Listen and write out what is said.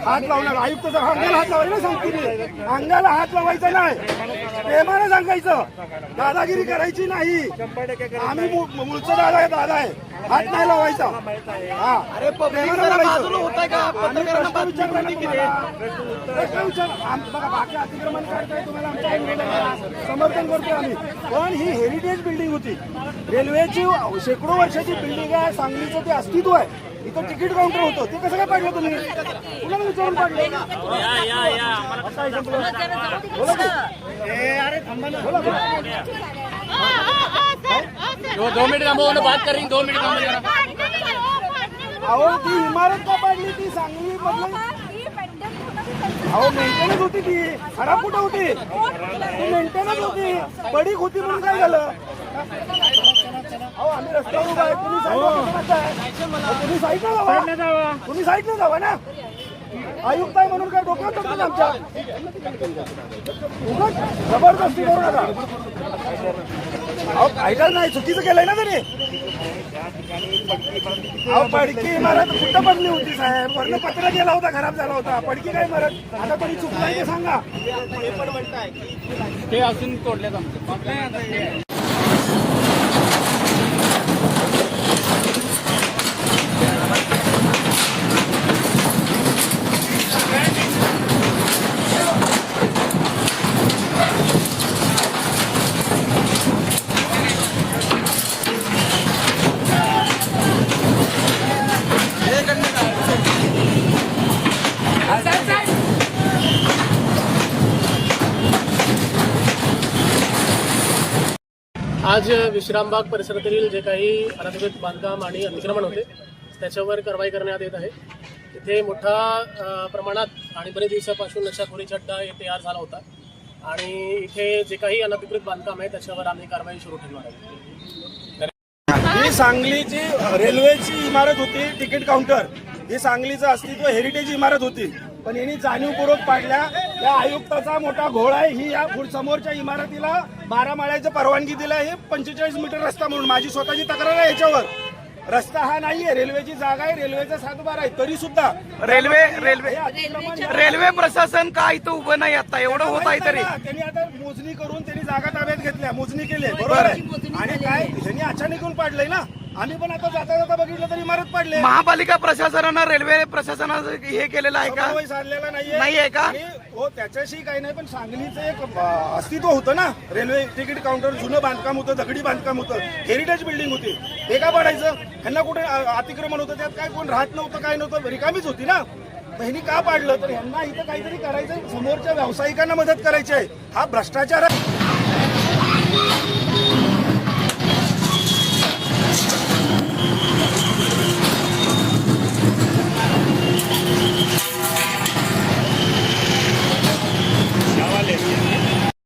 हात लावणार आयुक्त अंगाला हात लावायला सांगते मी, अंगाला हात लावायचा नाही, प्रेमाने सांगायचं, दादागिरी करायची नाही. आम्ही मूळचा दादा आहे, दादा आहे, हात नाही लावायचा. हा अरे बघा बाकी अतिक्रमण करताय तुम्हाला समर्थन करतोय आम्ही, पण ही हेरिटेज बिल्डिंग होती, रेल्वेची शेकडो वर्षाची बिल्डिंग आहे, सांगलीचं ते अस्तित्व आहे. इथं तिकीट काउंटर होतं, ते कसं काय पाडलं तुम्ही? कुणाला विचारून पाडलं? अहो ती इमारत का पाडली? ती सांगली मधलं अहो मेंटेनन्स होती, ती खराब कुठं होती? ती मेंटेनन्स होती, पडीक होती म्हणून काय झालं? अहो आम्ही रस्त्यावर उभा आहे, तुम्ही साईडला जावा, तुम्ही साईडला जावा ना. आयुक्त आहे म्हणून काय डोक्यात टाकतात आमच्या? जबरदस्ती करू नका. अहो कायदा नाही, चुकीचं केलंय ना त्यांनी. अहो पडकी इमारत कुठं पडली होती साहेब? वरनं पत्र गेला होता, खराब झाला होता. पडकी काय इमारत? आता कोणी चुकलाय ते सांगा. ते असून तोडल्यात आमचं. आज विश्रामबाग परिसरातील जे काही अनधिकृत बांधकाम आणि अतिक्रमण होते त्याच्यावर कारवाई करण्यात येत आहे. इथे मोठ्या प्रमाणात आणि बरेच दिवसापासून नशाखोरीचा अड्डा तयार झाला होता आणि इथे जे काही अनधिकृत बांधकाम आहे त्याच्यावर आम्ही कारवाई सुरू ठेवणार आहोत. ही सांगलीची रेल्वेची इमारत होती, तिकीट काउंटर. ही सांगलीचं अस्तित्व हेरिटेज इमारत होती, पण यांनी जाणीवपूर्वक पाडल्या. या आयुक्ताचा मोठा घोळ आहे. ही या समोरच्या इमारतीला 12 माळ्याची परवानगी दिली आहे, 45 मीटर रस्ता म्हणून. माझी स्वतःची तक्रार आहे याच्यावर. रस्ता हा नाहीये, रेल्वेची जागा आहे, रेल्वेचा 7 आहे, तरी सुद्धा रेल्वे प्रशासन का इथं उभं नाही आता? एवढं होत आहे तरी त्यांनी आता मोजणी करून त्यांनी जागा ताब्यात घेतल्या, मोजणी केली, बरोबर आहे. आणि काय त्यांनी अचानक येऊन पाडलंय ना. आम्ही पण आता जाता जाता बघितलं तर इमारत पाडली. महापालिका प्रशासनानं रेल्वे प्रशासनानं हे केलेलं आहे का? साधलेला नाहीये का? हो त्याच्याशी काही नाही, पण सांगलीचं एक अस्तित्व होतं ना. रेल्वे तिकीट काउंटर जुनं बांधकाम होतं, दगडी बांधकाम होतं, हेरिटेज बिल्डिंग होती. हे का पाडायचं? ह्यांना कुठे अतिक्रमण होतं, त्यात काय कोण राहत नव्हतं, काय नव्हतं, रिकामीच होती ना. ह्यांनी का पाडलं? तर ह्यांना इथं काहीतरी करायचं, समोरच्या व्यावसायिकांना मदत करायची आहे. हा भ्रष्टाचार आहे.